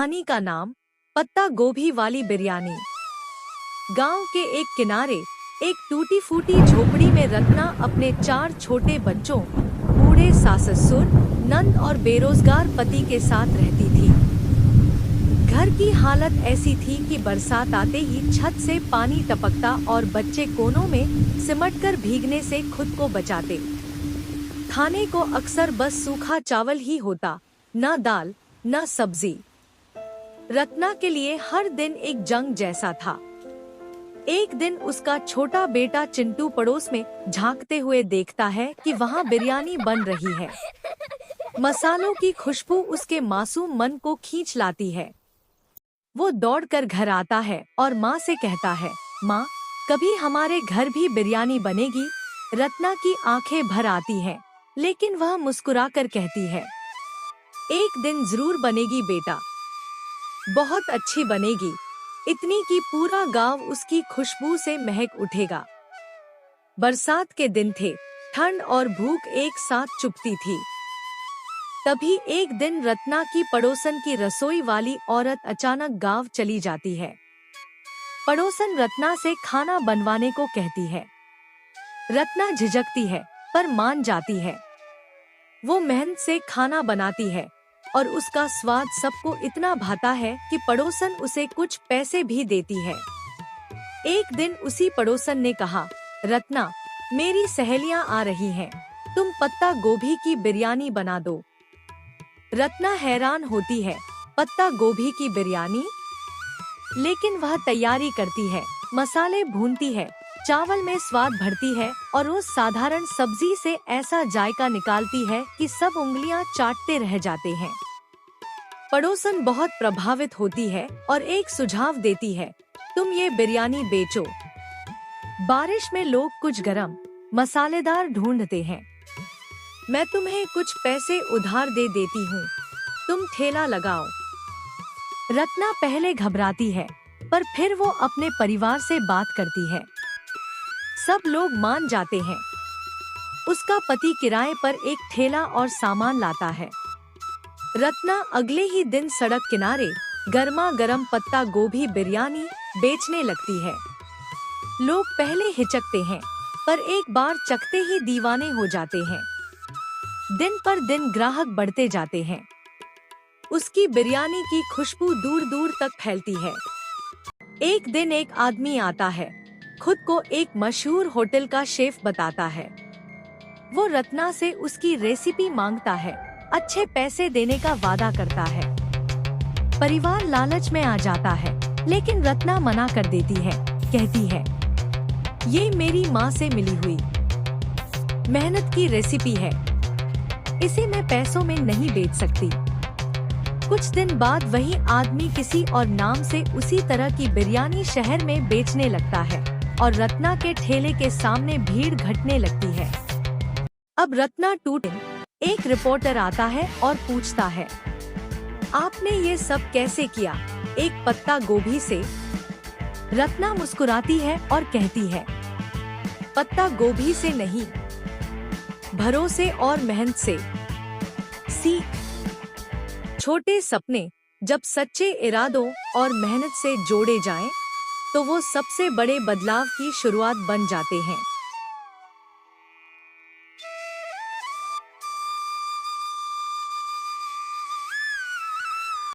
कहानी का नाम पत्ता गोभी वाली बिरयानी। गांव के एक किनारे एक टूटी फूटी झोपड़ी में रत्ना अपने 4 छोटे बच्चों, बूढ़े सास-ससुर, नंद और बेरोजगार पति के साथ रहती थी। घर की हालत ऐसी थी कि बरसात आते ही छत से पानी टपकता और बच्चे कोनों में सिमटकर भीगने से खुद को बचाते। खाने को अक्सर बस सूखा चावल ही होता, न दाल न सब्जी। रत्ना के लिए हर दिन एक जंग जैसा था। एक दिन उसका छोटा बेटा चिंटू पड़ोस में झांकते हुए देखता है कि वहाँ बिरयानी बन रही है। मसालों की खुशबू उसके मासूम मन को खींच लाती है। वो दौड़कर घर आता है और माँ से कहता है, माँ, कभी हमारे घर भी बिरयानी बनेगी? रत्ना की आंखें भर आती हैं, लेकिन वह मुस्कुराकर कहती है, एक दिन जरूर बनेगी बेटा, बहुत अच्छी बनेगी, इतनी कि पूरा गांव उसकी खुशबू से महक उठेगा। बरसात के दिन थे, ठंड और भूख एक साथ चुभती थी। तभी एक दिन रत्ना की पड़ोसन की रसोई वाली औरत अचानक गांव चली जाती है। पड़ोसन रत्ना से खाना बनवाने को कहती है। रत्ना झिझकती है पर मान जाती है। वो मेहनत से खाना बनाती है और उसका स्वाद सबको इतना भाता है कि पड़ोसन उसे कुछ पैसे भी देती है। एक दिन उसी पड़ोसन ने कहा, रत्ना, मेरी सहेलियां आ रही हैं, तुम पत्ता गोभी की बिरयानी बना दो। रत्ना हैरान होती है, पत्ता गोभी की बिरयानी? लेकिन वह तैयारी करती है, मसाले भूनती है, चावल में स्वाद भरती है और उस साधारण सब्जी से ऐसा जायका निकालती है कि सब उंगलियां चाटते रह जाते हैं। पड़ोसन बहुत प्रभावित होती है और एक सुझाव देती है, तुम ये बिरयानी बेचो। बारिश में लोग कुछ गरम मसालेदार ढूंढते हैं, मैं तुम्हें कुछ पैसे उधार दे देती हूँ, तुम ठेला लगाओ। रत्ना पहले घबराती है, पर फिर वो अपने परिवार से बात करती है। सब लोग मान जाते हैं। उसका पति किराए पर एक ठेला और सामान लाता है। रत्ना अगले ही दिन सड़क किनारे गर्मा गर्म पत्ता गोभी बिरयानी बेचने लगती है। लोग पहले हिचकते हैं, पर एक बार चखते ही दीवाने हो जाते हैं। दिन पर दिन ग्राहक बढ़ते जाते हैं। उसकी बिरयानी की खुशबू दूर दूर तक फैलती है। एक दिन एक आदमी आता है, खुद को एक मशहूर होटल का शेफ बताता है। वो रत्ना से उसकी रेसिपी मांगता है, अच्छे पैसे देने का वादा करता है। परिवार लालच में आ जाता है, लेकिन रत्ना मना कर देती है, कहती है, ये मेरी माँ से मिली हुई मेहनत की रेसिपी है, इसे मैं पैसों में नहीं बेच सकती। कुछ दिन बाद वही आदमी किसी और नाम से उसी तरह की बिरयानी शहर में बेचने लगता है और रत्ना के ठेले के सामने भीड़ घटने लगती है। अब रत्ना टूटे, एक रिपोर्टर आता है और पूछता है, आपने ये सब कैसे किया, एक पत्ता गोभी से? रत्ना मुस्कुराती है और कहती है, पत्ता गोभी से नहीं, भरोसे और मेहनत से। सीख, छोटे सपने जब सच्चे इरादों और मेहनत से जोड़े जाएं, तो वो सबसे बड़े बदलाव की शुरुआत बन जाते हैं।